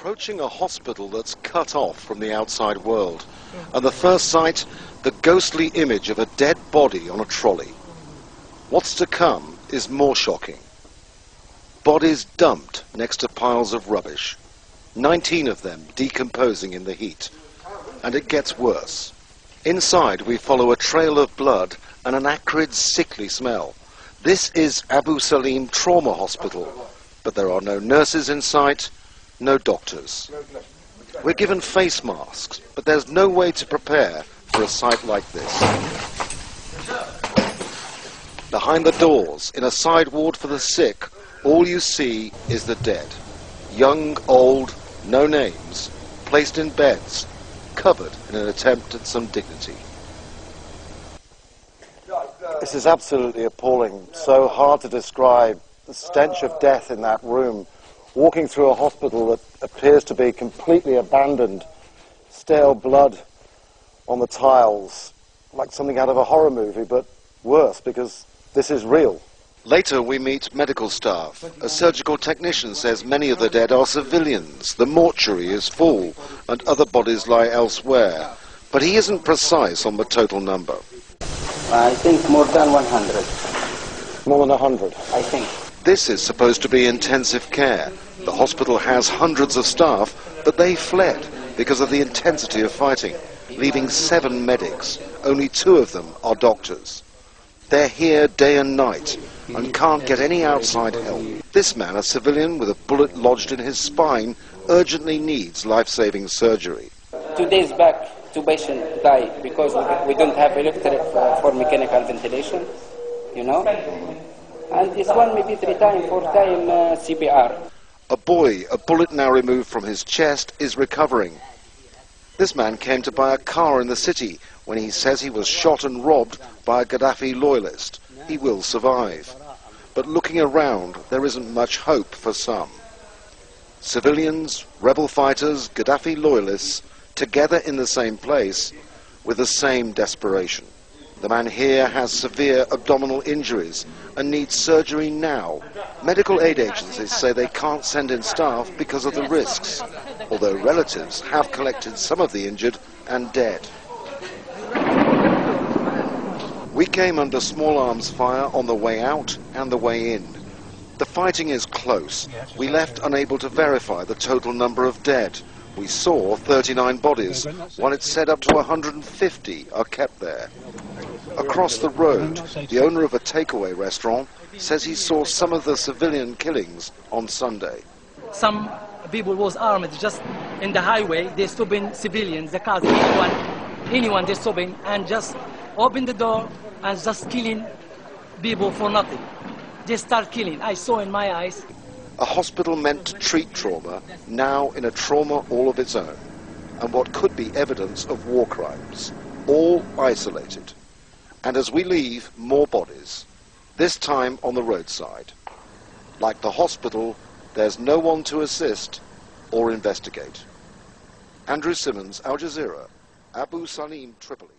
approaching a hospital that's cut off from the outside world, and the first sight, the ghostly image of a dead body on a trolley. What's to come is more shocking. Bodies dumped next to piles of rubbish, 19 of them decomposing in the heat. And it gets worse. Inside we follow a trail of blood and an acrid, sickly smell. This is Abu Salim Trauma Hospital, but there are no nurses in sight, no doctors. We're given face masks, but there's no way to prepare for a sight like this. Behind the doors, in a side ward for the sick, all you see is the dead. Young, old, no names, placed in beds, covered in an attempt at some dignity. This is absolutely appalling. So hard to describe. The stench of death in that room. Walking through a hospital that appears to be completely abandoned. Stale blood on the tiles. Like something out of a horror movie, but worse because this is real. Later we meet medical staff. A surgical technician says many of the dead are civilians. The mortuary is full and other bodies lie elsewhere. But he isn't precise on the total number. I think more than 100. More than 100? I think. This is supposed to be intensive care. The hospital has hundreds of staff, but they fled because of the intensity of fighting, leaving 7 medics. Only 2 of them are doctors. They're here day and night and can't get any outside help. This man, a civilian with a bullet lodged in his spine, urgently needs life-saving surgery. 2 days back, 2 patients died because we don't have electric for mechanical ventilation, you know. And this one maybe 3 times, 4 times CPR. A boy, a bullet now removed from his chest, is recovering. This man came to buy a car in the city when he says he was shot and robbed by a Gaddafi loyalist. He will survive. But looking around, there isn't much hope for some. Civilians, rebel fighters, Gaddafi loyalists, together in the same place, with the same desperation. The man here has severe abdominal injuries and needs surgery now. Medical aid agencies say they can't send in staff because of the risks, although relatives have collected some of the injured and dead. We came under small arms fire on the way out and the way in. The fighting is close. We left unable to verify the total number of dead. We saw 39 bodies, while it's said up to 150 are kept there. Across the road, the owner of a takeaway restaurant says he saw some of the civilian killings on Sunday. Some people was armed just in the highway. They stopping civilians, the cars, anyone they stopping and just open the door and just killing people for nothing. They start killing. I saw in my eyes. A hospital meant to treat trauma, now in a trauma all of its own, and what could be evidence of war crimes, all isolated. And as we leave, more bodies, this time on the roadside. Like the hospital, there's no one to assist or investigate. Andrew Simmons, Al Jazeera, Abu Salim, Tripoli.